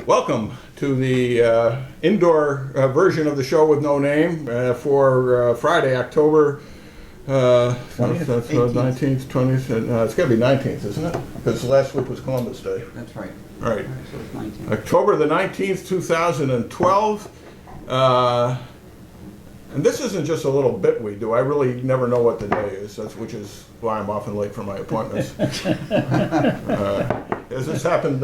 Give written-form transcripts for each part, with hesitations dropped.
Welcome to the indoor version of the show with no name for Friday, October 20th, 19th, 20th. It's got to be 19th, isn't it? Because last week was Columbus Day. That's right. Right. So it's 19. October the 19th, 2012. And this isn't just a little bit we do. I really never know what the day is, which is why I'm often late for my appointments. As this happened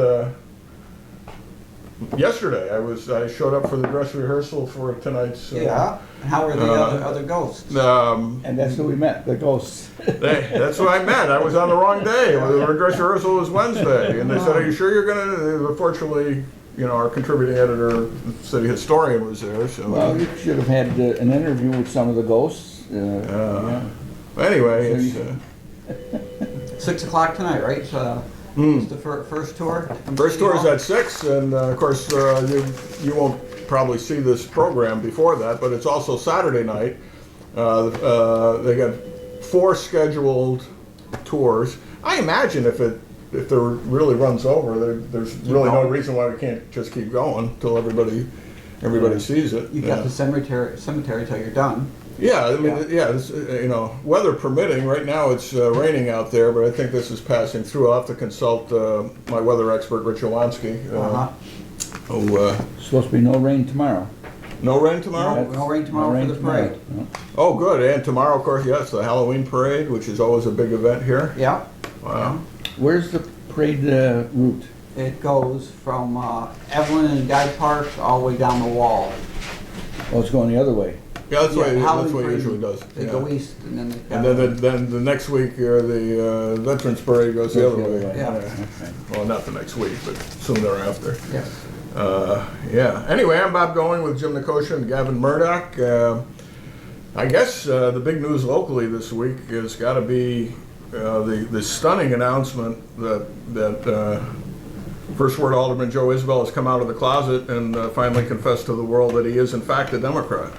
yesterday, I showed up for the dress rehearsal for tonight's. Yeah. How are the other ghosts? And that's who we met, the ghosts. That's who I met. I was on the wrong day. The dress rehearsal was Wednesday, and they said, "Are you sure you're going to?" Fortunately, our contributing editor, the city historian, was there. So Well, you should have had an interview with some of the ghosts. Yeah. anyway, So it's. 6 o'clock tonight, right? It's the first tour. First tour is at 6, and of course you won't probably see this program before that, but it's also Saturday night. They got 4 scheduled tours. I imagine if there really runs over, there's really no reason why we can't just keep going until everybody sees it. You've got the cemetery till you're done. Yeah, I mean, this, weather permitting. Right now it's raining out there, but I think this is passing through. I'll have to consult my weather expert, Rich Owanski. supposed to be no rain tomorrow. No rain tomorrow? No rain tomorrow for the parade. No. Oh, good. And tomorrow, of course, yes, the Halloween parade, which is always a big event here. Yeah. Wow. Where's the parade route? It goes from Evelyn and Guy Park all the way down the wall. Oh, it's going the other way. Yeah, that's what Halloween it parade, usually does. They Yeah. go east and then they And then the next week, the Veterans Parade goes the other way. Yeah. Okay. Well, not the next week, but soon thereafter. Yes. Yeah. Anyway, I'm Bob Going with Jim Nikosha and Gavin Murdoch. I guess the big news locally this week has got to be the stunning announcement that First Ward Alderman Joe Isbell has come out of the closet and finally confessed to the world that he is in fact a Democrat.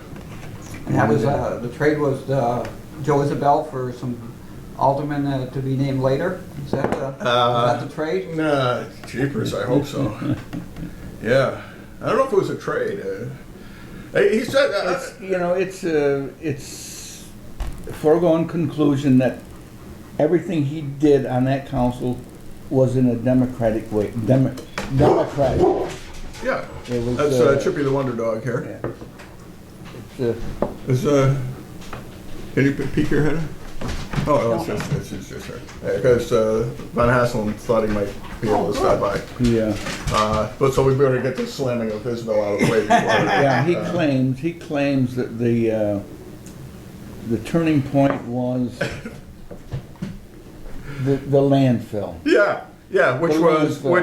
And that was the trade was Joe Isabel for some aldermen to be named later. Is that the trade? Nah, jeepers, I hope so. Yeah, I don't know if it was a trade. He said, it's a foregone conclusion that everything he did on that council was in a democratic way. Democratic. yeah, It was, that's Chippy the Wonder Dog here. Yeah. Can you peek your head? Oh, it's just her. Because Van Hasselen thought he might be able to stop by. Yeah. But so we better get the slamming of Isabel out of the way before. Yeah, he claims that the turning point was the landfill. Yeah, which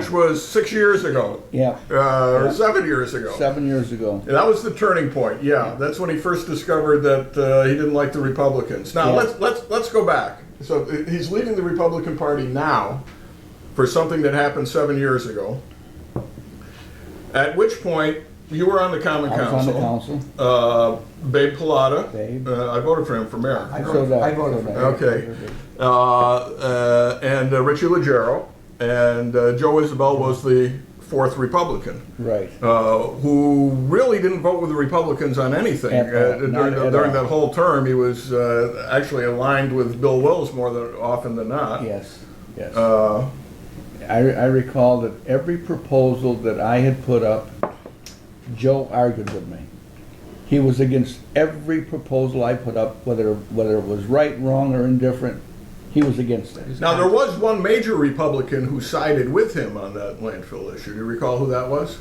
was 6 years ago. Yeah. Or 7 years ago. 7 years ago. And that was the turning point. Yeah, that's when he first discovered that he didn't like the Republicans. Now Yeah. let's go back. So he's leading the Republican Party now for something that happened 7 years ago. At which point you were on the Common I was Council. on the council. Babe Pilata. Babe. I voted for him for mayor. I So voted for that. Okay. And Richie Leggero. And Joe Isabel was the 4th Republican. Right. Who really didn't vote with the Republicans on anything. During that whole term, he was actually aligned with Bill Wills more often than not. Yes. Yes. I recall that every proposal that I had put up, Joe argued with me. He was against every proposal I put up, whether it was right, wrong, or indifferent. He was against it. Now, there was one major Republican who sided with him on that landfill issue. Do you recall who that was?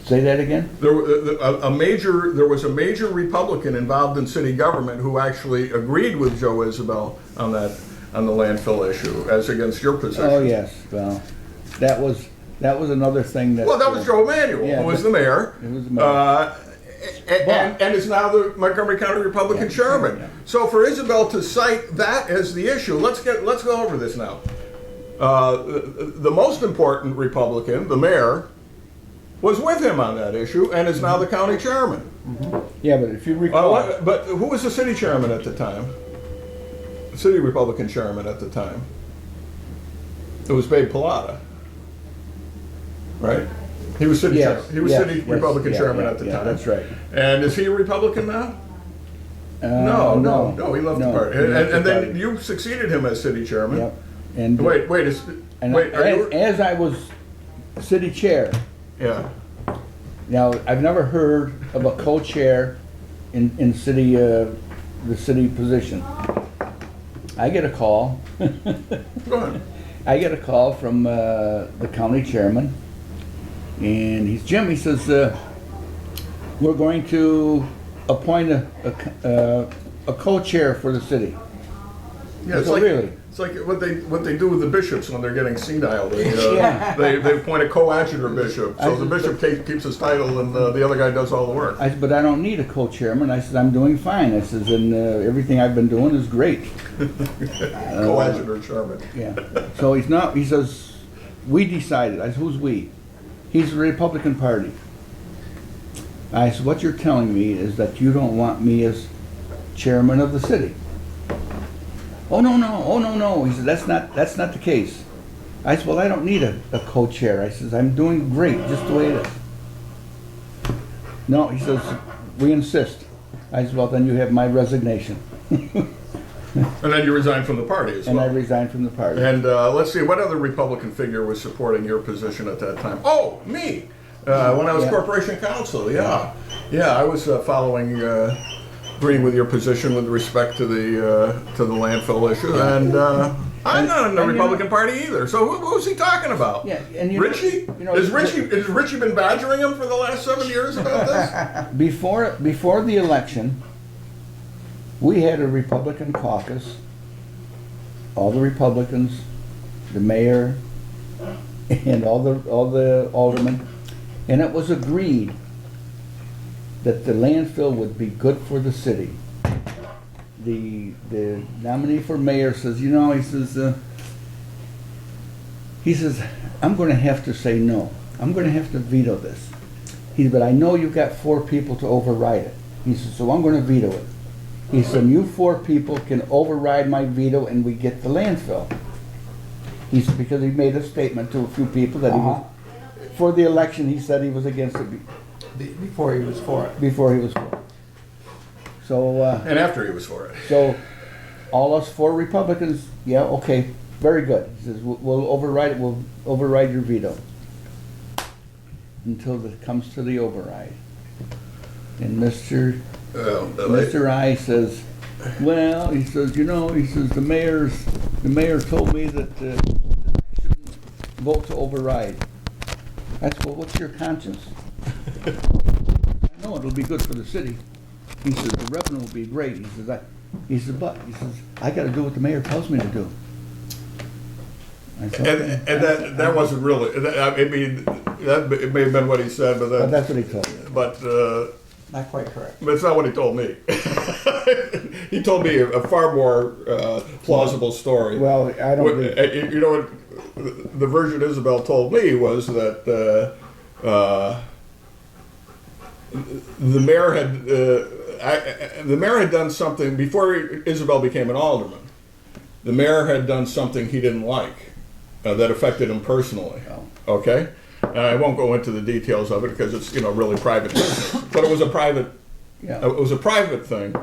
Say that again? There was a major Republican involved in city government who actually agreed with Joe Isabel on the landfill issue, as against your position. Oh yes. Well, that was another thing that. Well, that was Joe Emanuel, Yeah, who was the mayor. It was the mayor. And is now the Montgomery County Republican chairman. Yeah. So for Isabel to cite that as the issue, let's go over this now. The most important Republican, the mayor, was with him on that issue and is now the county chairman. Mm-hmm. Yeah, but if you recall, but who was the city chairman at the time? The city Republican chairman at the time. It was Babe Pilata. right? He was city Yes, chairman. He was yes, city yes, Republican yeah, chairman yeah, at the yeah, time. that's right. And is he a Republican now? No, he left the party. he left the And then party. you succeeded him as city chairman. Yep. And Wait, and wait, are you? as I was city chair, Yeah. now I've never heard of a co-chair in city, the city position. I get a call. Go ahead. I get a call from the county chairman, and he's Jim. He says, "We're going to appoint a co-chair for the city." Yeah, it's So like really? it's like what they do with the bishops when they're getting senile. Yeah. They appoint a coadjutor bishop, so the bishop keeps his title, and the other guy does all the work. I said, "But I don't need a co-chairman." I said, "I'm doing fine." I says, "And everything I've been doing is great." Coadjutor chairman. Yeah. So he's not. He says, "We decided." I said, "Who's we?" He's the Republican Party. I said, "What you're telling me is that you don't want me as chairman of the city." Oh no no! Oh no no! He said, "That's not the case." I said, "Well, I don't need a co-chair." I says, "I'm doing great just the way it is." No, he says, "We insist." I said, "Well, then you have my resignation." And then you resigned from the party as And I well. resigned from the party. And let's see, what other Republican figure was supporting your position at that time? Oh, me! When I was Yeah. corporation counsel, yeah. Yeah, I was following, agreeing with your position with respect to the landfill issue. And I'm not in the and Republican Party either. So who's he talking about? Yeah, and Richie? Has Richie been badgering him for the last 7 years about this? Before the election, we had a Republican caucus, all the Republicans, the mayor, and all the aldermen, and it was agreed that the landfill would be good for the city. The nominee for mayor says, he says, "I'm going to have to say no. I'm going to have to veto this." But I know you've got 4 people to override it. He says, "So I'm going to veto it." He said, "You 4 people can override my veto and we get the landfill." He said, because he made a statement to a few people that he was, for the election, he said he was against it Before he was for it. before he was for it. So, And after he was for it. so all us 4 Republicans, yeah, okay, very good. He says, we'll override your veto. Until it comes to the override. And Mr. I says, "Well," he says, he says, the mayor told me that I shouldn't vote to override." I said, "Well, what's your conscience?" "I know it'll be good for the city." He says, "The revenue will be great." He says, I gotta do what the mayor tells me to do." I said, "Okay." And that wasn't really, I mean, it may have been what he said, but But that's what he told me. But Not quite correct. it's not what he told me. He told me a far more plausible story. Well, I don't think. You know what the version Isabel told me was that the mayor had done something before Isabel became an alderman. The mayor had done something he didn't like that affected him personally. Oh. Okay, I won't go into the details of it because it's really private business. But it was a private. Yeah. It was a private thing,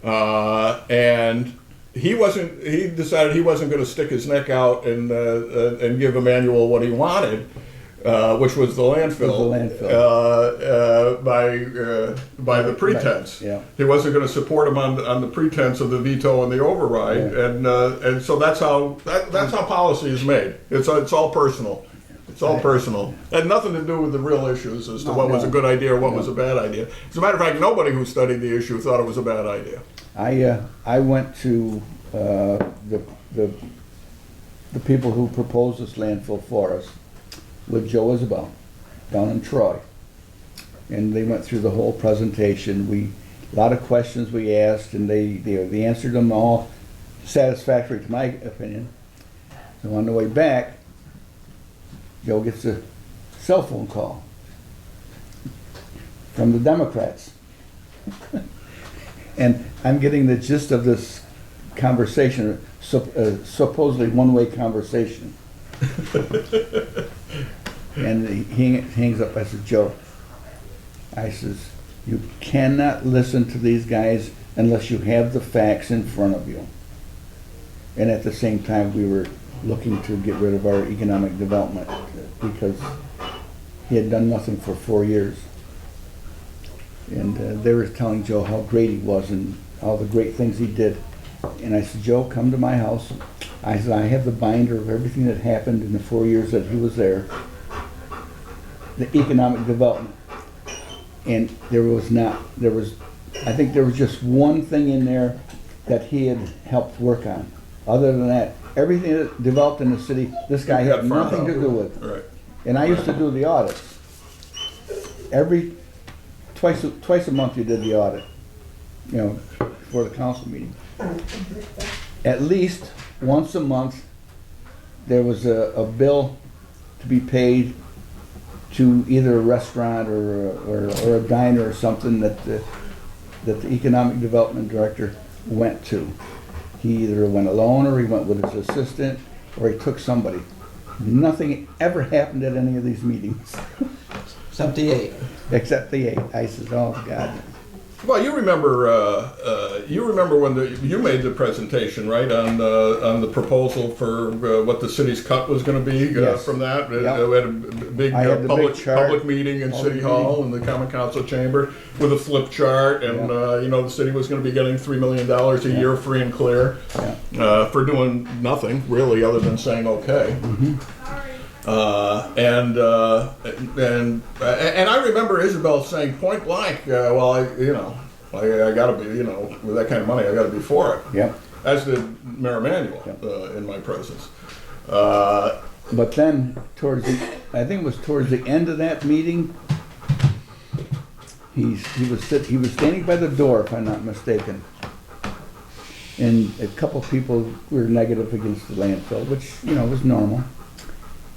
and he decided he wasn't going to stick his neck out and give Emmanuel what he wanted, which was the landfill. By the pretense. Right. Yeah. He wasn't going to support him on the pretense of the veto and the override, Yeah. and so that's how policy is made. It's all personal. It's all personal. It had nothing to do with the real issues as to what was a good idea or what was a bad idea. As a matter of fact, nobody who studied the issue thought it was a bad idea. I went to the people who proposed this landfill for us with Joe Isabel down in Troy, and they went through the whole presentation. A lot of questions we asked, and they answered them all satisfactory to my opinion. So on the way back, Joe gets a cell phone call from the Democrats. And I'm getting the gist of this conversation, supposedly one-way conversation. And he hangs up. I said, Joe, I says, you cannot listen to these guys unless you have the facts in front of you. And at the same time, we were looking to get rid of our economic development because he had done nothing for 4 years. And they were telling Joe how great he was and all the great things he did. And I said, Joe, come to my house. I said, I have the binder of everything that happened in the 4 years that he was there. The economic development. And I think there was just one thing in there that he had helped work on. Other than that, everything that developed in the city, this guy had nothing to do with. Right. And I used to do the audits. Twice a month you did the audit, for the council meeting. At least once a month, there was a bill to be paid to either a restaurant or a diner or something that the economic development director went to. He either went alone or he went with his assistant or he took somebody. Nothing ever happened at any of these meetings. Except the 8. Except the 8. I said, oh God. Well, you remember when you made the presentation, right, on the proposal for what the city's cut was going to be Yes. from that. Yep. We had a big I had the public big chart. public meeting in City Hall in the Common Council chamber with a flip chart, and the city was going to be getting $3 million a year free and clear for doing nothing really other than saying okay. Mm-hmm. And I remember Isabel saying point blank, well, I got to be, with that kind of money, I got to be for it. Yep. As did Mayor Emanuel in my presence. But then I think it was towards the end of that meeting, he was standing by the door, if I'm not mistaken. And a couple of people were negative against the landfill, which, was normal.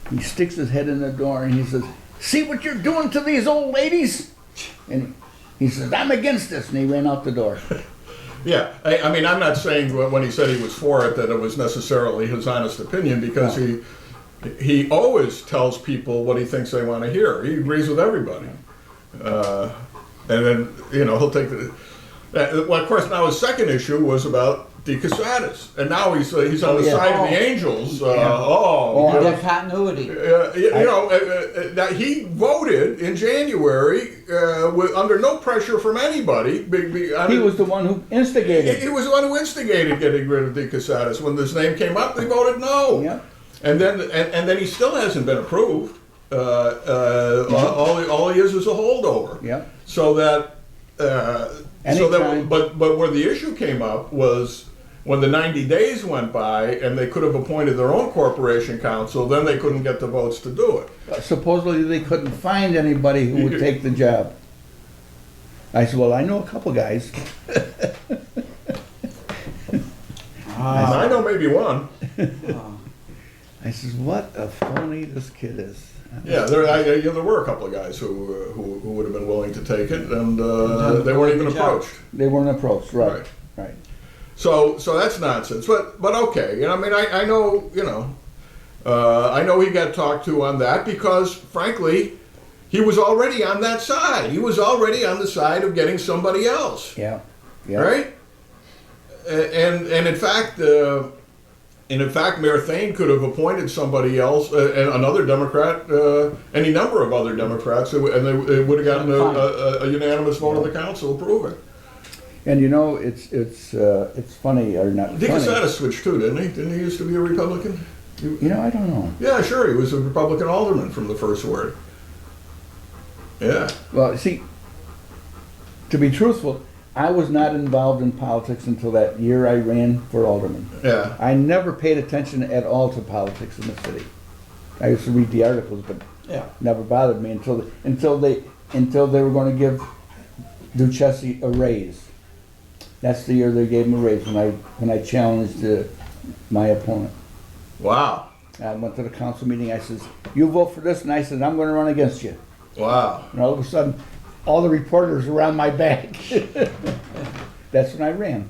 He sticks his head in the door and he says, see what you're doing to these old ladies? And he says, I'm against this. And he ran out the door. Yeah, I mean, I'm not saying when he said he was for it that it was necessarily his honest opinion, because he always tells people what he thinks they want to hear. He agrees with everybody. And then, he'll take the... well, of course, now his second issue was about DeCasatis, and now he's on the side of the Angels. The continuity. That he voted in January under no pressure from anybody. He was the one who instigated. He was the one who instigated getting rid of DeCasatis. When this name came up, they voted no. Yep. And then he still hasn't been approved. All he is a holdover. Yep. So that. But where the issue came up was when the 90 days went by and they could have appointed their own corporation counsel, then they couldn't get the votes to do it. Supposedly they couldn't find anybody who would take the job. I said, well, I know a couple guys. I know maybe one. I says, what a phony this kid is. Yeah, there were a couple of guys who would have been willing to take it, and they weren't even approached. They weren't approached, right. So that's nonsense. But okay, I know, I know he got talked to on that because, frankly, he was already on that side. He was already on the side of getting somebody else. Yeah. Right. And in fact. And in fact, Mayor Thane could have appointed somebody else, another Democrat, any number of other Democrats, and they would have gotten a unanimous vote of the council approving. And it's funny or not funny. DeCasatis switched too, didn't he? Didn't he used to be a Republican? I don't know. Yeah, sure. He was a Republican alderman from the first ward. Yeah. Well, see, to be truthful, I was not involved in politics until that year I ran for alderman. Yeah. I never paid attention at all to politics in the city. I used to read the articles, but never bothered me until they were going to give Duchesne a raise. That's the year they gave him a raise when I challenged my opponent. Wow. I went to the council meeting. I says, "You vote for this," and I said, "I'm going to run against you." Wow. And all of a sudden, all the reporters were on my back. That's when I ran.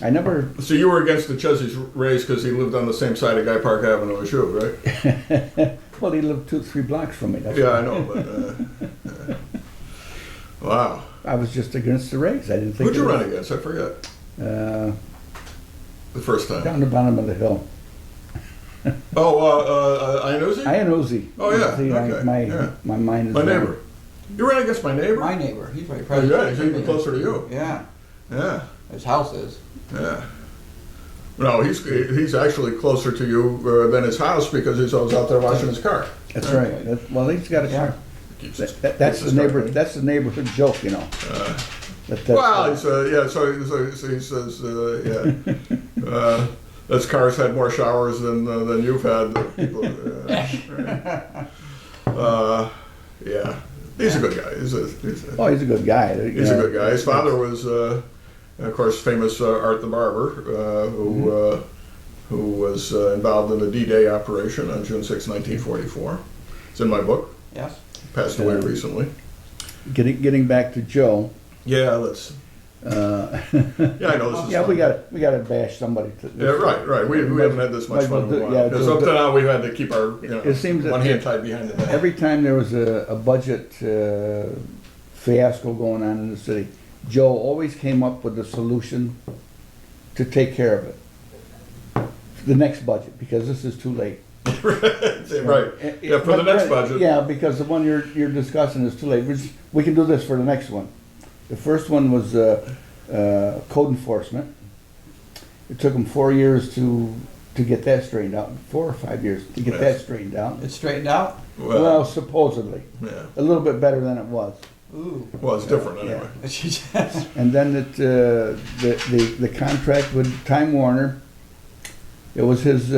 I never, So you were against the Chesney's race because he lived on the same side of Guy Park Avenue as you, right? well, he lived 2-3 blocks from me. That's Yeah, why. I know, but, wow. I was just against the race. I didn't think. Who'd you it run was- against? I forget. Uh, The first time. down the bottom of the hill. Oh, Iannuzzi? Iannuzzi. Oh, yeah, See, okay, my, yeah. my mind is My going. neighbor. You ran against my neighbor? My neighbor, he's right Oh, across. yeah, he's even closer to you. Yeah, Yeah, his house is. yeah. No, he's actually closer to you than his house because he's always out there washing his car. That's right. Well, he's got a Yeah. car. Keeps That's his- the keeps his car neighbor. clean. That's the neighborhood joke, you know. That- Well, he's, yeah, so he says, yeah, those cars had more showers than you've had. People, yeah, he's a good guy. He's oh, he's a good guy. you he's a know. good guy. His father was, of course, famous Art the Barber, who was involved in the D-Day operation on June 6, 1944. It's in my book. Yes. Passed away recently. Getting back to Joe. Yeah, let's. Uh, Yeah, I know this is. yeah, fun. we got to bash somebody. Yeah, right. We haven't had this much fun in a while. Yeah, Because up to now we've had to keep our It seems that one hand tied behind the back. every time there was a budget fiasco going on in the city, Joe always came up with a solution to take care of it. The next budget, because this is too late. Right. Yeah, for the next budget. Yeah, because the one you're discussing is too late. We can do this for the next one. The first one was code enforcement. It took them 4 years to get that straightened out. 4 or 5 years to get that straightened out. It's straightened out? Well, supposedly. Yeah. A little bit better than it was. Ooh. Well, it's different anyway. And then the contract with Time Warner, it was his,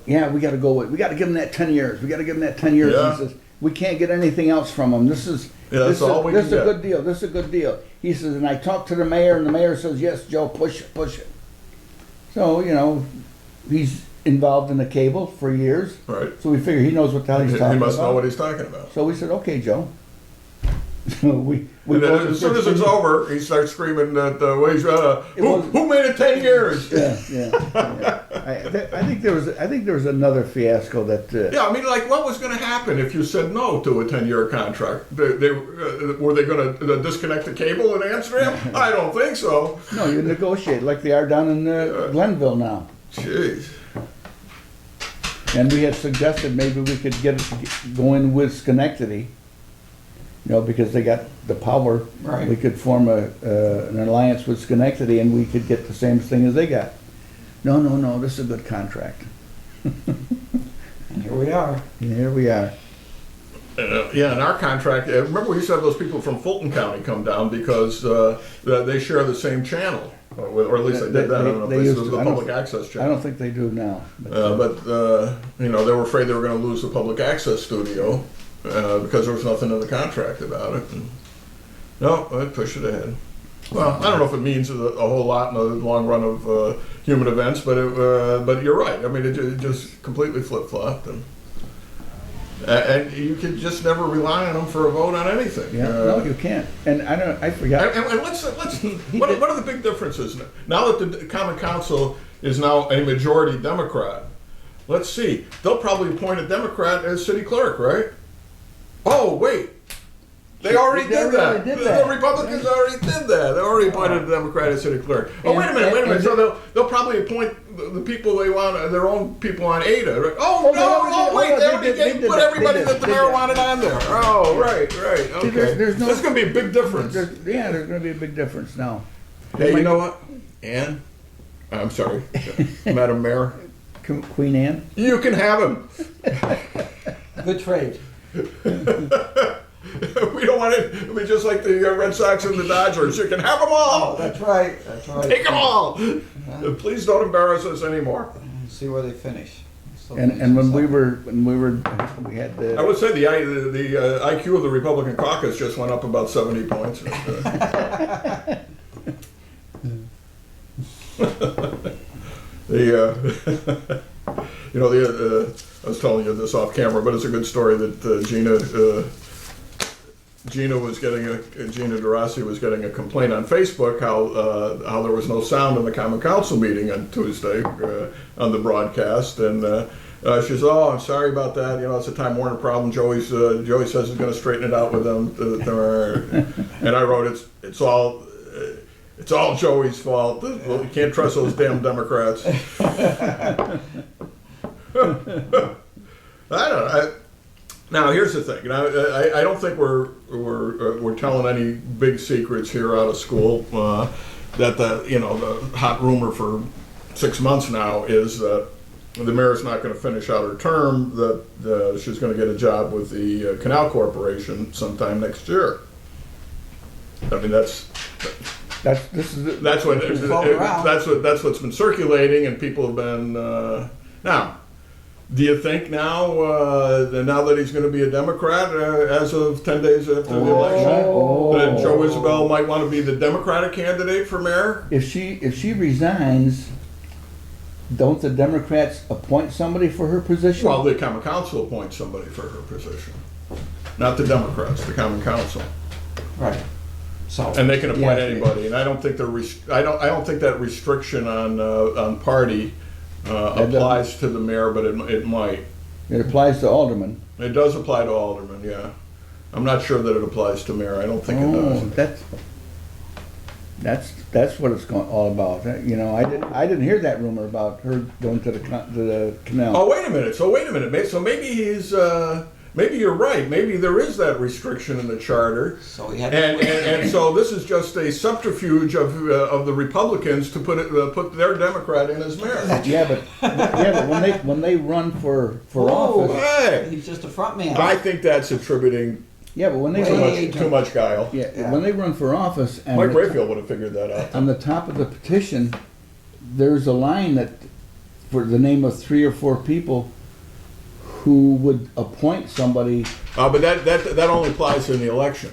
yeah, we got to give him that 10 years. We got to give him that 10 years. Yeah. He says, we can't get anything else from him. This is all we this is can a get. good deal. This is a good deal. He says, and I talked to the mayor, and the mayor says, yes, Joe, push it, push it. So, you know, he's involved in the cable for years. Right. So we figure he knows what the hell he's talking about. He must know what he's talking about. So we said, okay, Joe. So we And then voted as soon as it's 15 over, he starts screaming that was- who made it 10 years? Yeah. I think there was another fiasco that. Yeah, I mean, like, what was going to happen if you said no to a 10-year contract? Were they going to disconnect the cable in Amsterdam? I don't think so. No, you negotiate like they are down in Glenville now. Jeez. And we had suggested maybe we could go in with Schenectady, you know, because they got the power. Right. We could form an alliance with Schenectady and we could get the same thing as they got. No, this is a good contract. And here we are. And here we are. Yeah, in our contract, remember we used to have those people from Fulton County come down because they share the same channel. Or at least they did that. I don't know if They this used is to. the I don't- public access I channel. don't think they do now. You know, they were afraid they were going to lose the public access studio because there was nothing in the contract about it. And, no, I pushed it ahead. Well, I don't know if it means a whole lot in the long run of human events, but you're right. I mean, it just completely flip-flopped, and you can just never rely on them for a vote on anything. Yeah, no, you can't. And I forgot. And let's He what did- are the big differences now that the Common Council is now a majority Democrat? Let's see. They'll probably appoint a Democrat as city clerk, right? Oh wait, they already They did already that. did The that. Republicans already did that. They already appointed a Democrat as city clerk. Oh wait a minute. And- So they'll probably appoint the people they want, their own people on Ada. Right? Oh they no! already Oh did- wait, oh, they they already did put that. everybody They that the did mayor that. wanted on there. Oh right. Okay. there's no- There's going to be a big difference. There's going to be a big difference now. Hey, you know what? Ann? I'm sorry, Madam Mayor. Queen Anne? You can have him. Good trade. We don't want it to be just like the Red Sox and the Dodgers. You can have them all. That's right. That's right. Take them all. Please don't embarrass us anymore. See where they finish. And when we had I the, would say the IQ of the Republican caucus just went up about 70 points. You know, I was telling you this off camera, but it's a good story that Gina Gina DeRossi was getting a complaint on Facebook how there was no sound in the Common Council meeting on Tuesday on the broadcast, and she says, "Oh, I'm sorry about that. You know, it's a Time Warner problem. Joey says he's going to straighten it out with them." And I wrote, "It's all Joey's fault. Well, you can't trust those damn Democrats." I don't know. Now here's the thing. Now, I don't think we're telling any big secrets here out of school. That the hot rumor for 6 months now is that the mayor's not going to finish out her term. That she's going to get a job with the Canal Corporation sometime next year. I mean that's what's been circulating, and people have been now. Do you think now that he's going to be a Democrat as of 10 days after the election, that Joe Isabel might want to be the Democratic candidate for mayor? If she resigns, don't the Democrats appoint somebody for her position? Well, the Common Council appoints somebody for her position, not the Democrats. The Common Council, Right. So. and they can appoint anybody. And I don't think I don't think that restriction on party applies to the mayor, but it might. It applies to aldermen. It does apply to aldermen, yeah. I'm not sure that it applies to mayor. I don't think it does. That's what it's all about. You know, I didn't hear that rumor about her going to the canal. Oh, wait a minute. So maybe you're right. Maybe there is that restriction in the charter. So we had and so this is just a subterfuge of the Republicans to put their Democrat in as mayor. Yeah, but when they run for office, Hey, he's just a front man. I think that's attributing yeah, but when they too much guile. yeah, when they run for office, and Mike Rayfield would have figured that out. on the top of the petition, there's a line that for the name of 3 or 4 people who would appoint somebody. But that only applies in the election.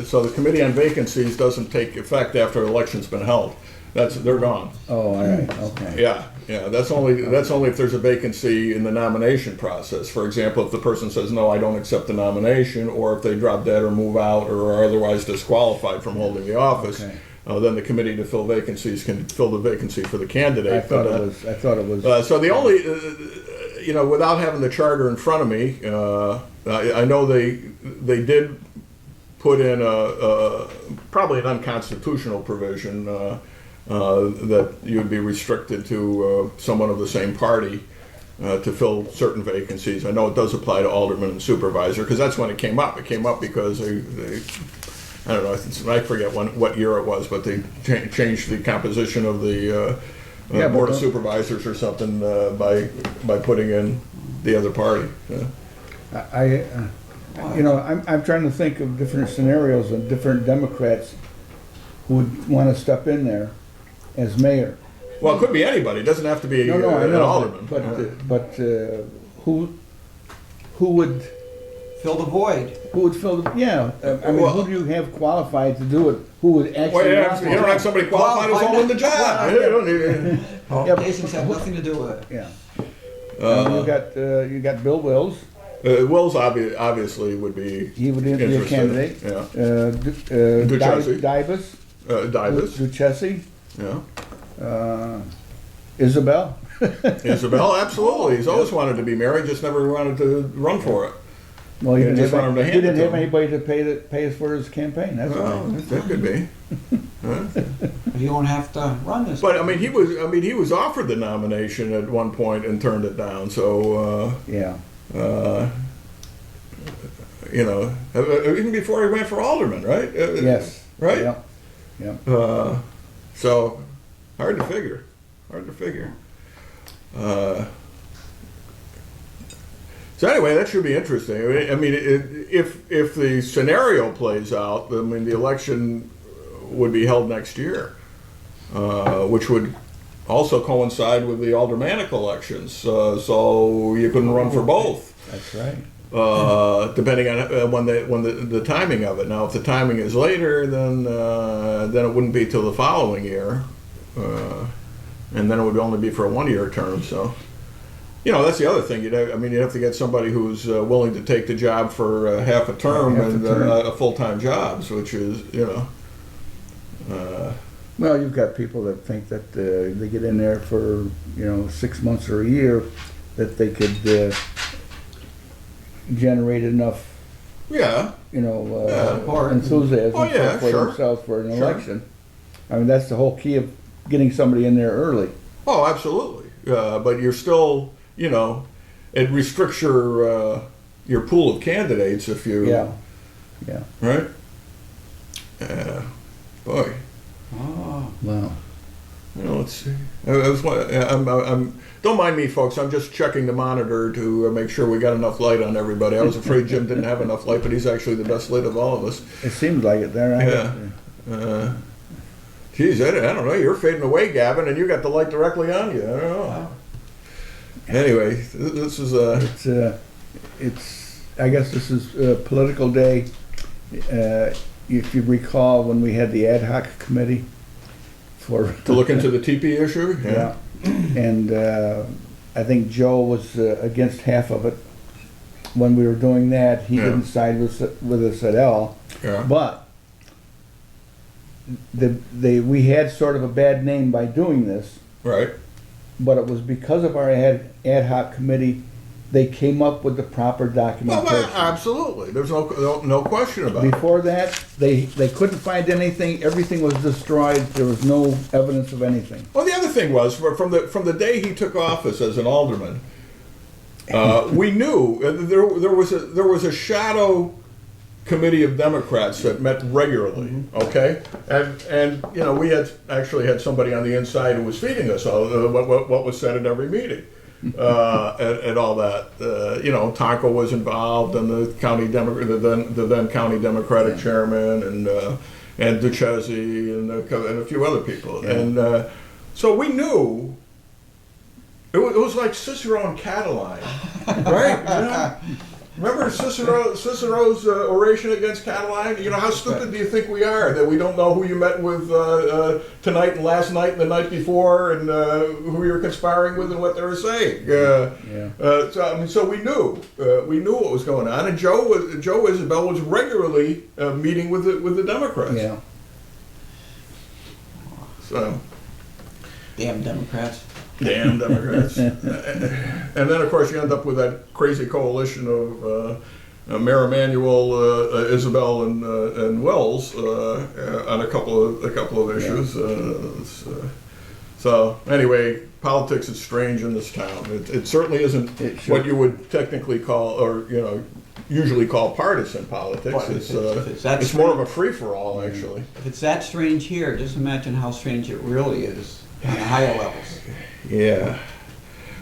So the Committee on Vacancies doesn't take effect after the election's been held. They're gone. Oh, all right, okay. Yeah. That's only if there's a vacancy in the nomination process. For example, if the person says no, I don't accept the nomination, or if they drop dead or move out or are otherwise disqualified from holding the office. Okay. Then the committee to fill vacancies can fill the vacancy for the candidate. I thought it was. So the only, without having the charter in front of me, I know they did put in probably an unconstitutional provision that you'd be restricted to someone of the same party to fill certain vacancies. I know it does apply to alderman and supervisor, because that's when it came up. It came up because they I don't know, I forget what year it was, but they changed the composition of the Board of Supervisors or something by putting in the other party. Yeah. I'm trying to think of different scenarios and different Democrats who would want to step in there as mayor. Well, it could be anybody. It doesn't have to be I know, an alderman. But who would fill the void. who would fill the? Yeah, who do you have qualified to do it? Who would actually? You don't have somebody qualified who's holding the job. Qualifications have nothing to do with it. Yeah. You got Bill Wills. Wills obviously would be. He would be a interested. candidate. Yeah. Duchesne. Divas. Duchesne. Yeah. Yeah. Isabel. Isabel, absolutely. He's always wanted to be mayor, just never wanted to run for it. Well, he just wanted to hand didn't it to have him. anybody to pay for his campaign. That's Well, why. that could be. But you won't have to run this. But he was offered the nomination at one point and turned it down. So Yeah. even before he went for alderman, right? Yes. Right. Yep. Yep. So hard to figure. So anyway, that should be interesting. I mean, if the scenario plays out, I mean, the election would be held next year, which would also coincide with the aldermanic elections. So you couldn't run for both. That's right. Depending on when the timing of it. Now, if the timing is later, then it wouldn't be till the following year, and then it would only be for a 1-year term. So You know, that's the other thing. You'd have to get somebody who's willing to take the job for half a term Half a and term. a full-time jobs, which is, you know. Well, you've got people that think that they get in there for, 6 months or a year, that they could generate enough, Yeah. Support. enthusiasm Oh, yeah, for sure. themselves for an Sure. election. I mean, that's the whole key of getting somebody in there early. Oh, absolutely. But you're still, it restricts your pool of candidates if you. Yeah. Right. Boy. Oh. Wow. Let's see. Don't mind me, folks. I'm just checking the monitor to make sure we got enough light on everybody. I was afraid Jim didn't have enough light, but he's actually the best lit of all of us. It seems like it there. Yeah. Geez, I don't know. You're fading away, Gavin, and you got the light directly on you. I don't know. Wow. Anyway, this is It's. I guess this is a political day. If you recall, when we had the ad hoc committee for to look into the TP issue. yeah, and I think Joe was against half of it. When we were doing that, he Yeah. didn't side with us at all. Yeah. But we had sort of a bad name by doing this. Right. But it was because of our ad hoc committee, they came up with the proper Well, documentation. absolutely. There's no question about it. Before that, they couldn't find anything. Everything was destroyed. There was no evidence of anything. Well, the other thing was from the day he took office as an alderman, we knew there was a shadow committee of Democrats that met regularly. Okay, and we had somebody on the inside who was feeding us all what was said at every meeting. And all that, Tonko was involved, and the county the then county Democratic chairman, and Duchesne, and a few other people, Yeah. and so we knew it was like Cicero and Catiline, right? Remember Cicero's oration against Catiline? How stupid do you think we are that we don't know who you met with tonight and last night and the night before, and who you're conspiring with and what they were saying? So we knew what was going on, and Joe Isabel was regularly meeting with the Democrats. Yeah. So. Damn Democrats. Damn Democrats. And then, of course, you end up with that crazy coalition of Mayor Emanuel, Isabel, and Wells on a couple of issues. So anyway, politics is strange in this town. It certainly isn't what you would technically call, or usually call partisan politics. Well, It's more of a free-for-all, actually. If it's that strange here, just imagine how strange it really is on the higher levels. Yeah.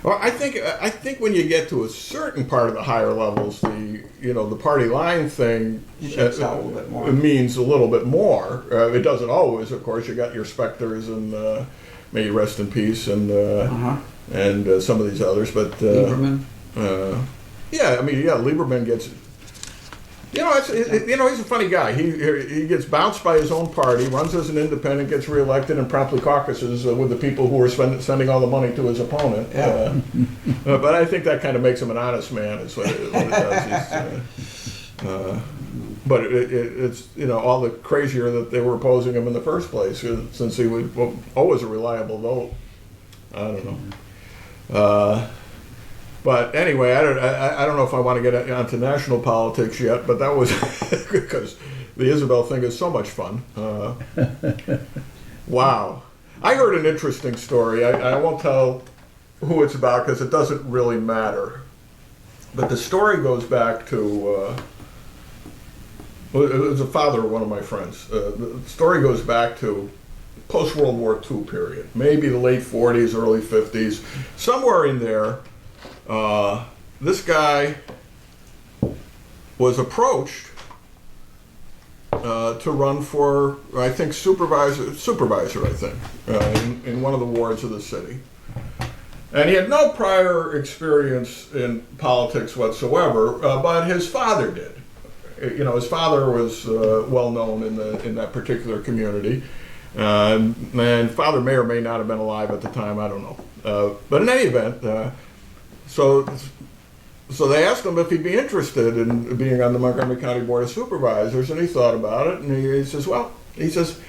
Well, I think when you get to a certain part of the higher levels, the party line thing Shakes out a little bit more. It means a little bit more. It doesn't always, of course. You got your Specters and may you rest in peace, and some of these others, but Lieberman. Lieberman gets. He's a funny guy. He gets bounced by his own party, runs as an independent, gets reelected, and promptly caucuses with the people who are sending all the money to his opponent. Yeah. But I think that kind of makes him an honest man. Is what it does. But it's all the crazier that they were opposing him in the first place, since he was always a reliable vote. I don't know. But anyway, I don't know if I want to get onto national politics yet, but that was because the Isabel thing is so much fun. Wow. I heard an interesting story. I won't tell who it's about because it doesn't really matter. But the story goes back to, it was the father of one of my friends. The story goes back to post-World War II period, maybe the late 40s, early 50s, somewhere in there. This guy was approached to run for, I think, supervisor, I think, in one of the wards of the city. And he had no prior experience in politics whatsoever, but his father did. His father was well known in that particular community. And father may or may not have been alive at the time, I don't know. But in any event, so they asked him if he'd be interested in being on the Montgomery County Board of Supervisors, and he thought about it, and he says, well, he says,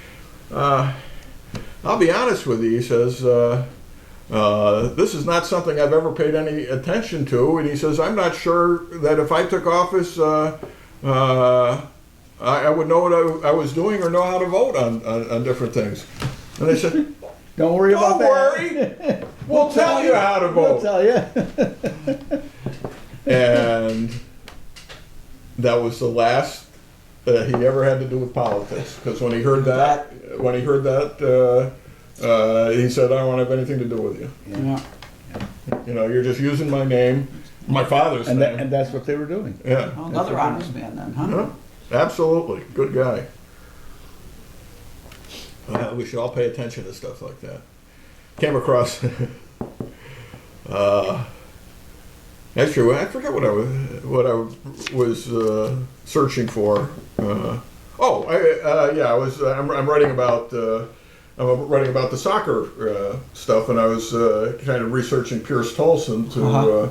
I'll be honest with you, he says, this is not something I've ever paid any attention to, and he says, I'm not sure that if I took office, I would know what I was doing or know how to vote on different things. And they said, Don't worry about don't that. worry, we'll tell you how to We'll vote. tell you. And that was the last he ever had to do with politics. Because when he heard that, he said, I don't want to have anything to do with you. Yeah. You know, you're just using my name, my father's And, name. and that's what they were doing. Yeah, Well, another honest man then, huh? yeah, absolutely, good guy. We should all pay attention to stuff like that. Came across. Actually, I forget what I was searching for. I'm writing about the soccer stuff, and I was kind of researching Pierce Tolson to.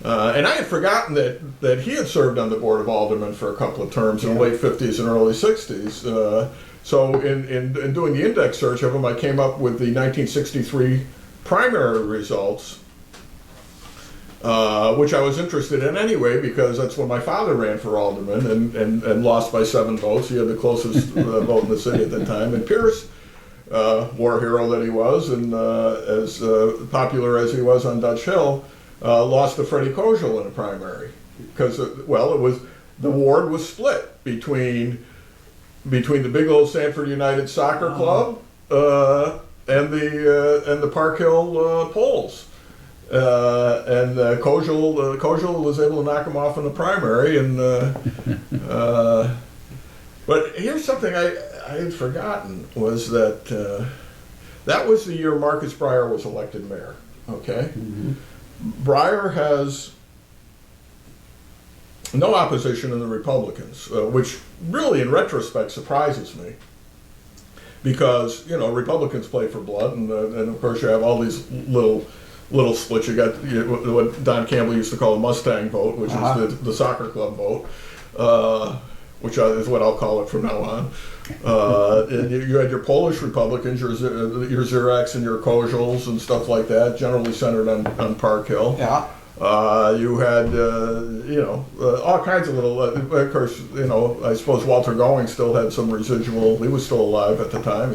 And I had forgotten that he had served on the Board of Aldermen for a couple of terms in the late 50s and early 60s. So in doing the index search of him, I came up with the 1963 primary results, which I was interested in anyway because that's when my father ran for alderman and lost by 7 votes. He had the closest vote in the city at the time. And Pierce, war hero that he was, and as popular as he was on Dutch Hill, lost to Freddie Kogel in a primary because, it was the ward was split between the big old Sanford United Soccer Club and the Park Hill Poles. And Kogel was able to him off in the primary. And but here's something I had forgotten was that that was the year Marcus Breyer was elected mayor. Okay, Breyer has no opposition in the Republicans, which really, in retrospect, surprises me. Because Republicans play for blood, and of course you have all these little splits. You got what Don Campbell used to call the Mustang vote, which is the soccer club vote, which is what I'll call it from now on. And you had your Polish Republicans, your Ziraks and your Koziols and stuff like that, generally centered on Park Hill. Yeah. You had, all kinds of little, of course, I suppose Walter Going still had some residual, he was still alive at the time.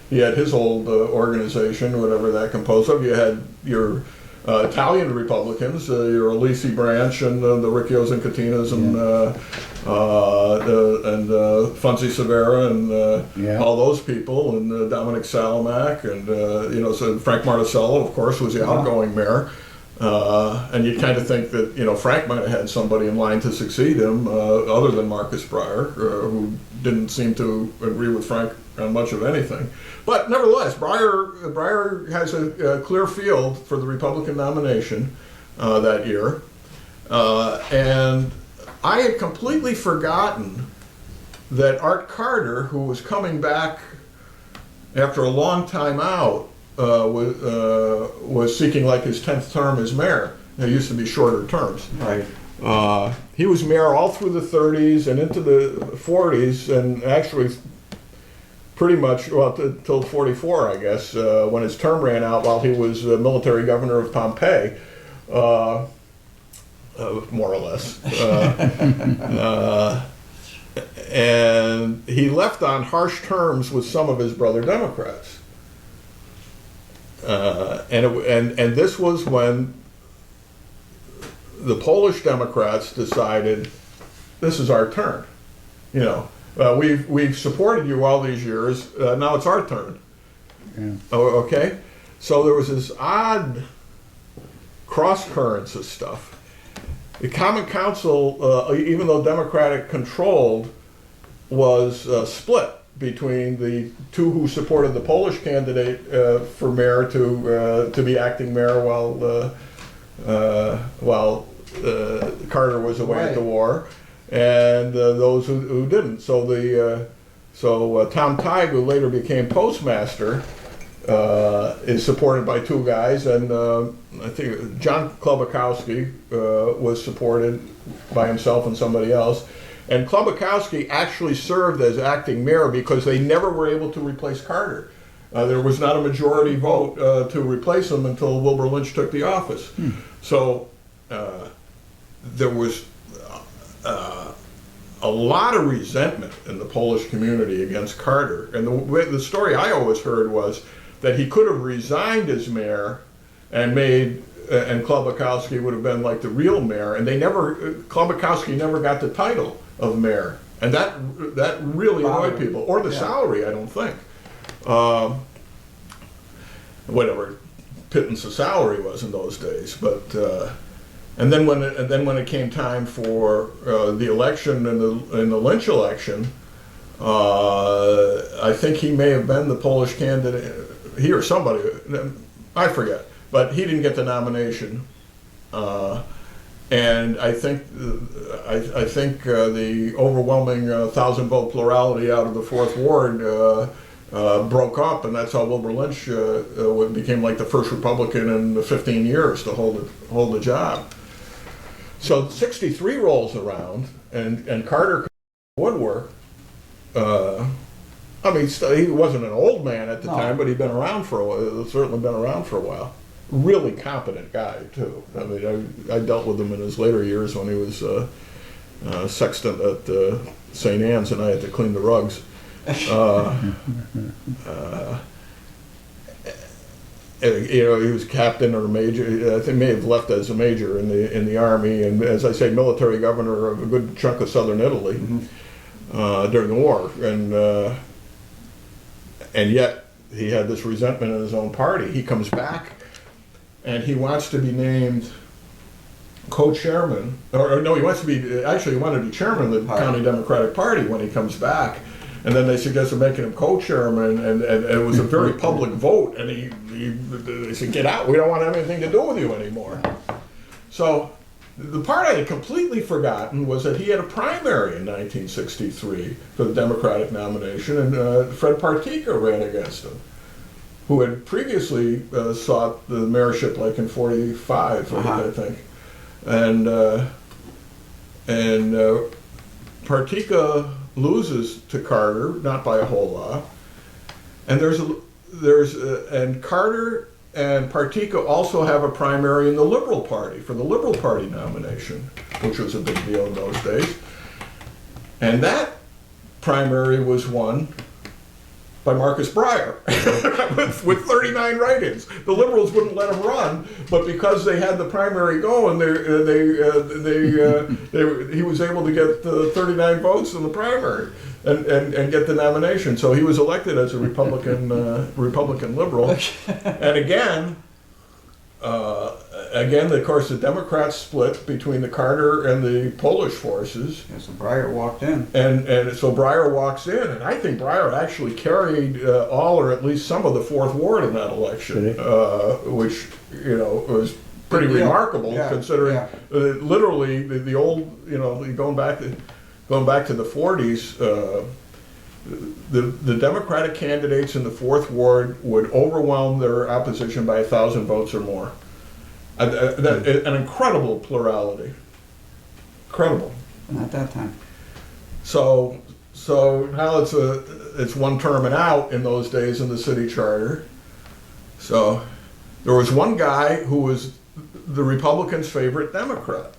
He had his old organization, whatever that composed of. You had your Italian Republicans, your Alisi branch and the Riccios and Catinas and Funzi Severa and all those people, and Dominic Salamak and, so Frank Marticello, of course, was the outgoing mayor. And you'd kind of think that, Frank might have had somebody in line to succeed him, other than Marcus Breyer, who didn't seem to agree with Frank on much of anything. But nevertheless, Breyer has a clear field for the Republican nomination that year. And I had completely forgotten that Art Carter, who was coming back after a long time out, was seeking like his 10th term as mayor. There used to be shorter terms. Right. He was mayor all through the 30s and into the 40s, and actually pretty much till 44, I guess, when his term ran out while he was military governor of Pompeii, more or less. And he left on harsh terms with some of his brother Democrats. And this was when the Polish Democrats decided this is our turn. We've supported you all these years. Now it's our turn. Yeah. Oh, okay. So there was this odd cross currents of stuff. The Common Council, even though Democratic controlled, was split between the two who supported the Polish candidate for mayor to be acting mayor while Carter was away at the war, and those who didn't. So Tom Tighe, who later became postmaster, is supported by two guys, and I think John Klobakowski was supported by himself and somebody else. And Klobakowski actually served as acting mayor because they never were able to replace Carter. There was not a majority vote to replace him until Wilbur Lynch took the office. So there was a lot of resentment in the Polish community against Carter. And the story I always heard was that he could have resigned as mayor and and Klobakowski would have been like the real mayor. And Klobakowski never got the title of mayor. And that really annoyed people. Or the salary, I don't think. Whatever pittance the salary was in those days, but and then when it came time for the election and the Lynch election, I think he may have been the Polish candidate, he or somebody, I forget, but he didn't get the nomination, and I think the overwhelming 1,000-vote plurality out of the 4th Ward broke up, and that's how Wilbur Lynch became like the first Republican in 15 years to hold the job. So 63 rolls around, and Carter woodwork. I mean, he wasn't an old man at the time, but he'd been around for a while. Certainly been around for a while. Really competent guy too. I mean, I dealt with him in his later years when he was sexton at St. Anne's, and I had to clean the rugs. You know, he was captain or major. I think he may have left as a major in the army, and as I say, military governor of a good chunk of southern Italy during the war, and yet he had this resentment in his own party. He comes back, and he wants to be named co-chairman, or no, he wants to be, actually he wanted to be chairman of the County Democratic Party when he comes back. And then they suggested making him co-chairman, and it was a very public vote, and they said, get out, we don't want to have anything to do with you anymore. So the part I had completely forgotten was that he had a primary in 1963 for the Democratic nomination, and Fred Partika ran against him, who had previously sought the mayorship like in 45, I think. And Partika loses to Carter, not by a whole lot. And and Carter and Partika also have a primary in the Liberal Party for the Liberal Party nomination, which was a big deal in those days. And that primary was won by Marcus Breyer with 39 write-ins. The Liberals wouldn't let him run, but because they had the primary going, he was able to get 39 votes in the primary and get the nomination. So he was elected as a Republican liberal. And again, of course, the Democrats split between the Carter and the Polish forces. Yeah, so Breyer walked in. And so Breyer walks in, and I think Breyer actually carried all or at least some of the 4th Ward in that election, which, you know, was pretty remarkable considering literally the old, you know, going back to the 40s, the Democratic candidates in the 4th Ward would overwhelm their opposition by 1,000 votes or more. An incredible plurality. Incredible. At that time. So now it's one term and out in those days in the city charter. So there was one guy who was the Republicans' favorite Democrat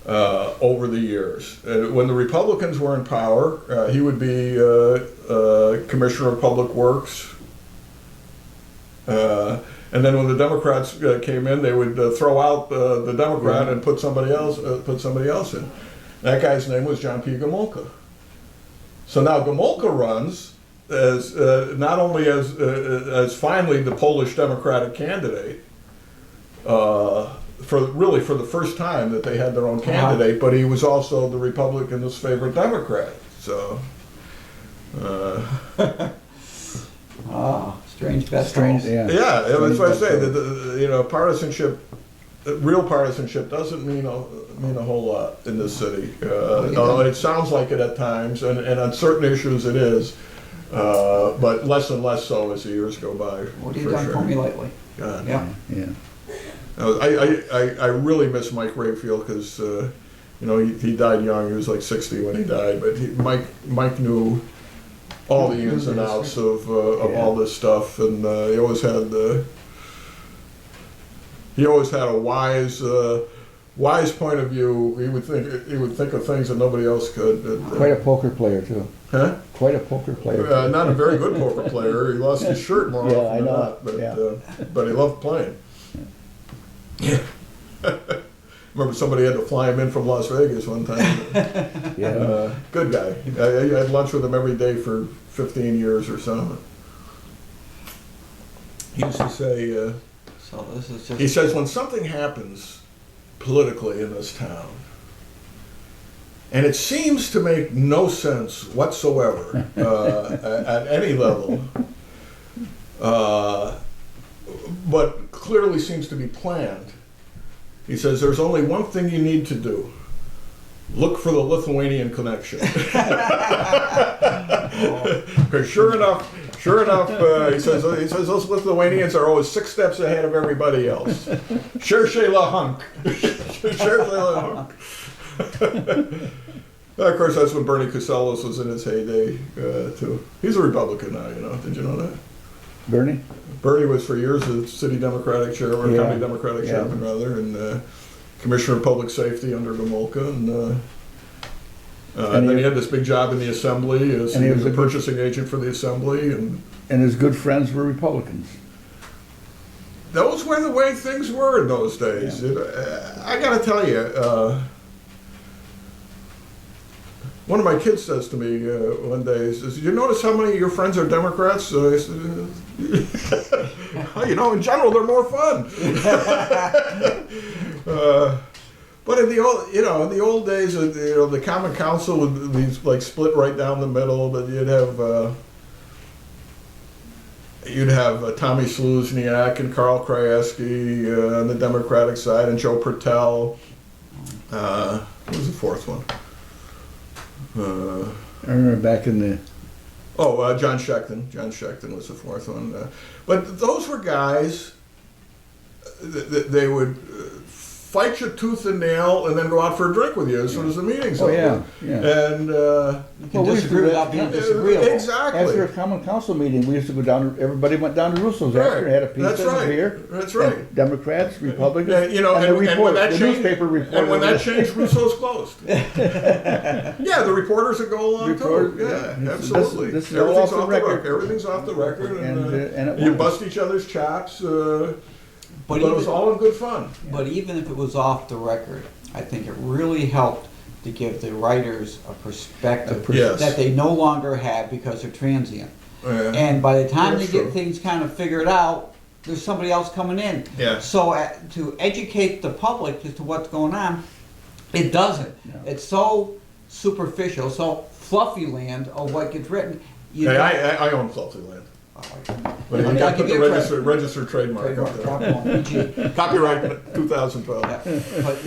over the years. When the Republicans were in power, he would be Commissioner of Public Works. And then when the Democrats came in, they would throw out the Democrat and put somebody else in. That guy's name was John P. Gomulka. So now Gomulka runs as not only as finally the Polish Democratic candidate for the first time that they had their own candidate, but he was also the Republicans' favorite Democrat. So. Strange bet. Strange, Yeah, that's what I say. You know, partisanship, real partisanship, doesn't mean a whole lot in this city. Although it sounds like it at times, and on certain issues it is. but less and less so as the years go by. What have you done for me lately? God. Yeah. Yeah. I really miss Mike Rayfield because he died young. He was like 60 when he died. But Mike knew all the ins and outs of all this stuff, and he always had a wise point of view. He would think of things that nobody else could. Quite a poker player too. Huh? Quite a poker player. Not a very good poker player. He lost his shirt more Yeah, often I than know. not. But Yeah. But he loved playing. Remember somebody had to fly him in from Las Vegas one time. Yeah. Good guy. I had lunch with him every day for 15 years or so. He used to say, So this is just. he says, when something happens politically in this town, and it seems to make no sense whatsoever at any level, but clearly seems to be planned. He says, there's only one thing you need to do. Look for the Lithuanian connection. Because sure enough, he says those Lithuanians are always 6 steps ahead of everybody else. Cherchez la hunk. Cherchez la hunk. Of course, that's when Bernie Kuselos was in his heyday, too. He's a Republican now, Did you know that? Bernie? Bernie was for years the city Democratic chairman, or Yeah. county Democratic Yeah. chairman, rather, and commissioner of public safety under Gomulka. And then he had this big job in the assembly as and he he was was a a good- purchasing agent for the assembly. And And his good friends were Republicans. those were the way things were in those days. I got to tell you, one of my kids says to me one day, he says, "You notice how many of your friends are Democrats?" I said, in general, they're more fun. But in the old days, the Common Council would be like split right down the middle. But you'd have Tommy Sluzniak and Carl Krajewski on the Democratic side, and Joe Pertel. What was the fourth one? I remember back in the John Schechten. John Schechten was the fourth one. But those were guys they would fight you tooth and nail and then go out for a drink with you as soon as the meeting's over. yeah. And You can disagree without being disagreeable. exactly. After a common council meeting, we used to go down. Everybody went down to Russo's after, had a pizza That's and a right. beer. That's right. And Democrats, Republicans, And, and the when report, that the changed, newspaper report. and when that changed, Russo's closed. Yeah, the reporters would go along Reporters, too. yeah. Yeah, absolutely. This is all off the record. Everything's off the record, and it you was. bust each other's chops. But it even- was all in good fun. But even if it was off the record, I think it really helped to give the writers a perspective Yes. that they no longer have because they're transient. Yeah. And by the time That's they get true. things kind of figured out, there's somebody else coming in. Yeah. So to educate the public as to what's going on, it doesn't. No. It's so superficial, so fluffy land of what gets written. You Hey, don't- I own Fluffy Land. But I'll you got to give put the you a credit. registered trademark up Trademark, there. top one, PG. Copyright 2012. Yeah, but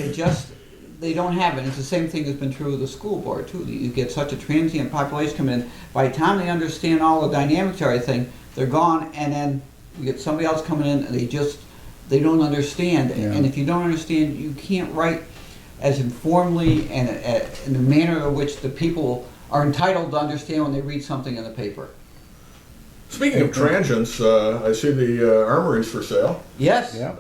they don't have it. It's the same thing has been true of the school board too. You get such a transient population coming in. By the time they understand all the dynamics of everything, they're gone, and then you get somebody else coming in, and they don't understand. Yeah. And if you don't understand, you can't write as informally and in the manner in which the people are entitled to understand when they read something in the paper. Speaking of transients, I see the armory's for sale. Yes. Yeah.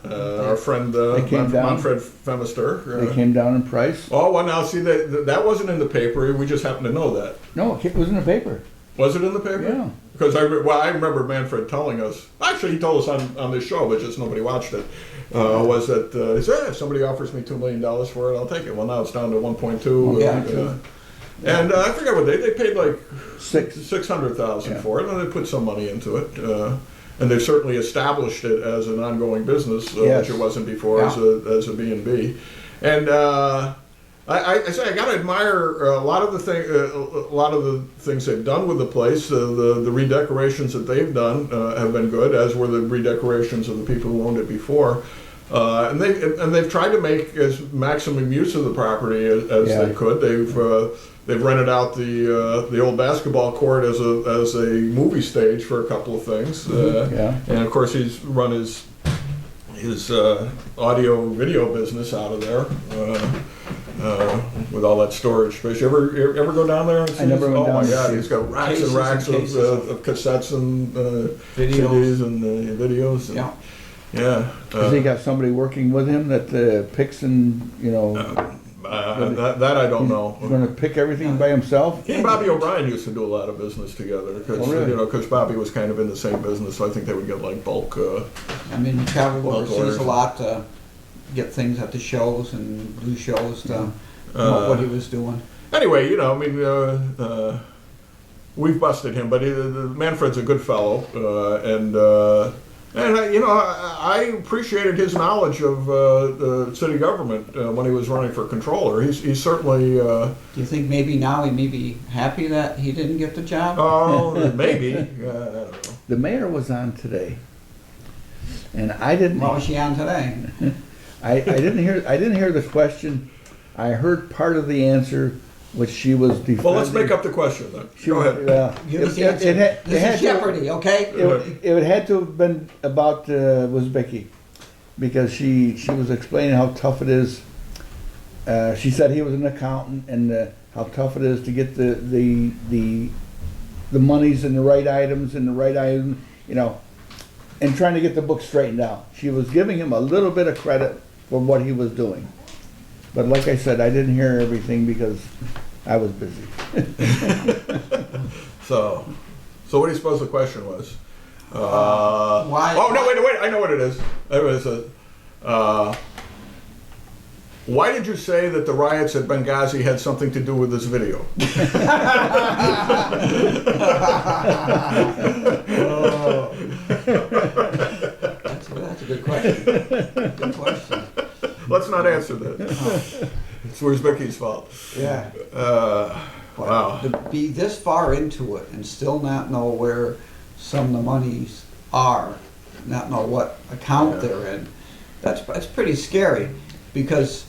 Our friend came down. Manfred Femister. They came down in price. Oh, well, now see, that wasn't in the paper. We just happened to know that. No, it was in the paper. Was it in the paper? Yeah. Because I remember Manfred telling us, actually he told us on this show, but just nobody watched it, was that he said, if somebody offers me $2 million for it, I'll take it. Well, now it's down to 1.2. Yeah. And I forget what they paid like Six. $600,000 Yeah. for it, and they put some money into it. And they've certainly established it as an ongoing business, Yes. which it wasn't before Yeah. as a B&B. And I say I got to admire a lot of the things they've done with the place. The redecorations that they've done have been good, as were the redecorations of the people who owned it before. And they've tried to make as maximum use of the property as Yeah. they could. They've rented out the old basketball court as a movie stage for a couple of things. Yeah. And of course, he's run his audio video business out of there. With all that storage space. You ever go down there and see I never this? went down Oh my to God, see he's it. got racks Cases and racks and of, cases of cassettes and Videos. CDs and videos. And, Yeah. yeah. Has he got somebody working with him that picks and, That I don't know. gonna pick everything by himself? He and Bobby O'Brien used to do a lot of business together because Oh, really? Bobby was kind of in the same business, so I think they would get like bulk. I mean, he traveled Bulk overseas orders. a lot to get things at the shows and do shows to promote what he was doing. Anyway, we've busted him, but Manfred's a good fellow, and I appreciated his knowledge of the city government when he was running for controller. He's certainly. Do you think maybe now he may be happy that he didn't get the job? Oh, maybe. I don't know. The mayor was on today, and I didn't. What was she on today? I didn't hear the question. I heard part of the answer, which she was defending. Well, let's make up the question then. Go ahead. Give us the answer. This is Jeopardy, okay? It had to have been about Uzbeki, because she was explaining how tough it is. She said he was an accountant, and how tough it is to get the monies in the right items and the right item, and trying to get the book straightened out. She was giving him a little bit of credit for what he was doing. But like I said, I didn't hear everything because I was busy. So what do you suppose the question was? Why? Oh no! Wait! I know what it is. It was why did you say that the riots at Benghazi had something to do with this video? That's a good question. Good question. Let's not answer that. It's Uzbeki's fault. Yeah. Wow. To be this far into it and still not know where some of the monies are, not know what account they're in, that's pretty scary, because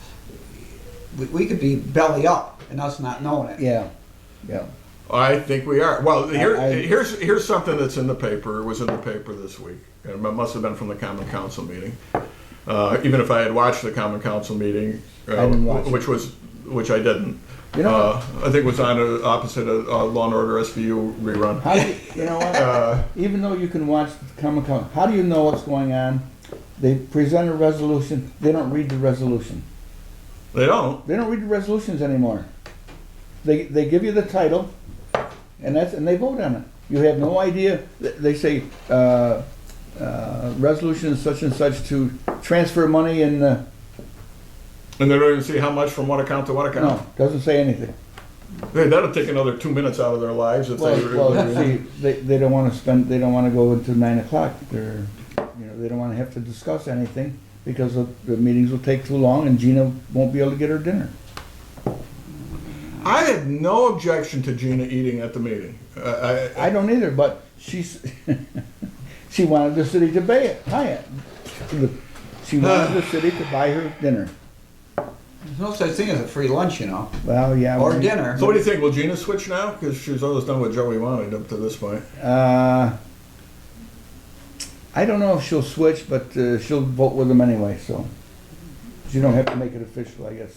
we could be belly up and us not knowing it. Yeah. I think we are. Well, I- here's something that's in the paper. It was in the paper this week. It must have been from the Common Council meeting. Even if I had watched the Common Council meeting, I didn't watch which I didn't. I think it was on opposite a Law and Order SVU rerun. How do you know what? Even though you can watch the Common Council, how do you know what's going on? They present a resolution. They don't read the resolution. They don't. They don't read the resolutions anymore. They give you the title, and they vote on it. You have no idea. They say resolution such and such to transfer money and And they don't even see how much from what account to what account. no, doesn't say anything. Hey, that'll take another 2 minutes out of their lives if they. See, they don't want to spend. They don't want to go until 9 o'clock. They don't want to have to discuss anything because the meetings will take too long, and Gina won't be able to get her dinner. I had no objection to Gina eating at the meeting. I don't either, but she wanted the city to pay it. She wanted the city to buy her dinner. There's no such thing as a free lunch, Well, yeah. or dinner. So what do you think? Will Gina switch now? Because she's always done what Joey wanted up to this point. I don't know if she'll switch, but she'll vote with them anyway, so you don't have to make it official, I guess.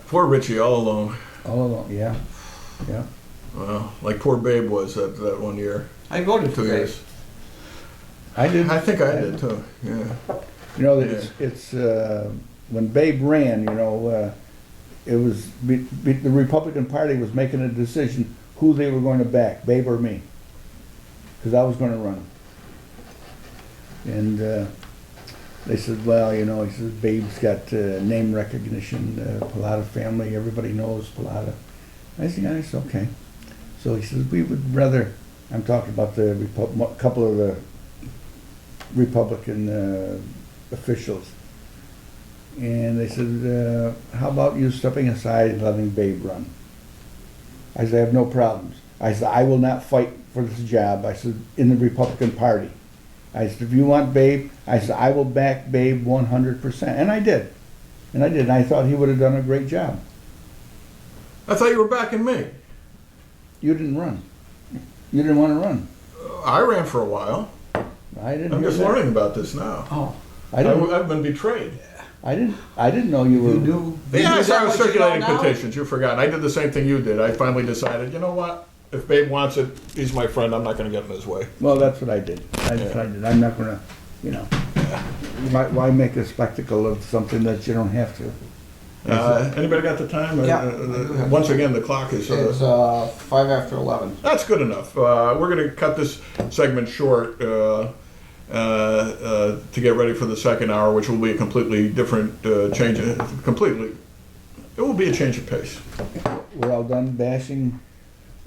Poor Richie, all alone. All along, yeah. Well, like poor Babe was that 1 year, I voted for 2 Babe. years. I did. I think I did too. Yeah. It's when Babe ran, it was the Republican Party was making a decision who they were going to back, Babe or me, because I was going to run. And they said, well, he says Babe's got name recognition, Pilata family, everybody knows Pilata. I said, yeah, it's okay. So he says, we would rather. I'm talking about the couple of the Republican officials. And they said, how about you stepping aside and letting Babe run? I said, I have no problems. I said, I will not fight for this job. I said, in the Republican Party. I said, if you want Babe, I said, I will back Babe 100%. And I did. And I did. And I thought he would have done a great job. I thought you were backing me. You didn't run. You didn't want to run. I ran for a while. I didn't. I'm hear just that. learning about this now. Oh, I've been betrayed. I didn't know you were. you knew. Yeah, I started what you know circulating now? petitions. You've forgotten. I did the same thing you did. I finally decided, you know what? If Babe wants it, he's my friend. I'm not going to get in his way. Well, that's what I did. I decided I'm not gonna, you know, why make a spectacle of something that you don't have to? Anybody got the time? Yeah, I do have Once again, the clock is. It's 11:05. That's good enough. We're going to cut this segment short to get ready for the second hour, which will be a completely different change. It will be a change of pace. We're all done bashing.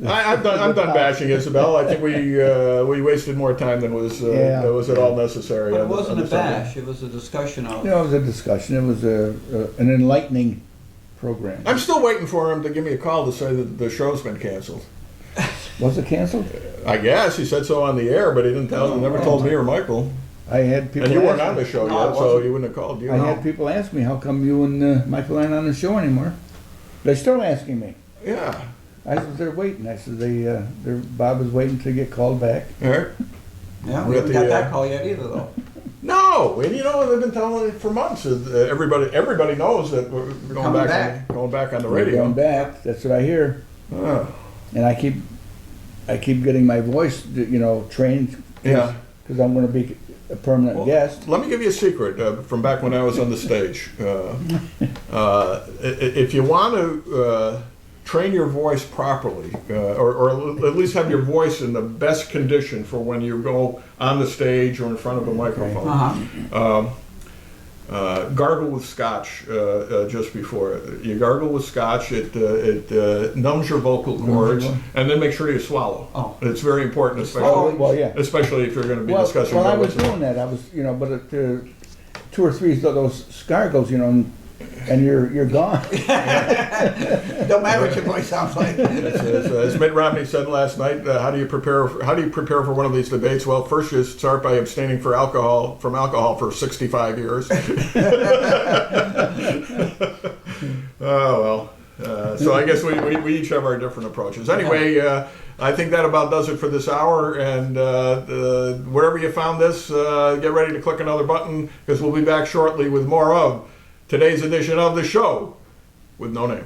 I'm done bashing Isabel. I think we wasted more time than was at all necessary. But it on wasn't a the subject. bash. It was a discussion of. You know, it was a discussion. It was an enlightening program. I'm still waiting for him to give me a call to say that the show's been canceled. Was it canceled? I guess he said so on the air, but he didn't tell. He never told me or Michael. I had people. And you weren't ask on the me- show No, I yet, so wasn't. you wouldn't have called. You I know. had people ask me, how come you and Michael aren't on the show anymore? They're still asking me. Yeah. I said, they're waiting. I said, Bob is waiting to get called back. Eric? Yeah, We we got haven't got the, that call yet either, though. No, and you know they've been telling it for months. Everybody knows that we're going Coming going back on the We're radio. going back. That's what I hear. Ah, And I keep getting my voice, you know, trained. Yeah. Because I'm going to be a permanent Well, guest. let me give you a secret from back when I was on the stage. If you want to train your voice properly, or at least have your voice in the best condition for when you go on the stage or in front of a microphone, gargle with scotch just before. You gargle with scotch, it numbs your vocal cords, and then make sure you swallow. Oh. It's very important, Oh, well, yeah. especially if you're going to be Well, discussing. I was voice. doing that. I was, you know, but 2 or 3 of those scargles, you know, and you're gone. Don't matter what your voice sounds like. As Mitt Romney said last night, how do you prepare for one of these debates? Well, first you start by abstaining from alcohol for 65 years. Oh well. So I guess we each have our different approaches. Anyway, I think that about does it for this hour. And wherever you found this, get ready to click another button because we'll be back shortly with more of today's edition of the show with no name.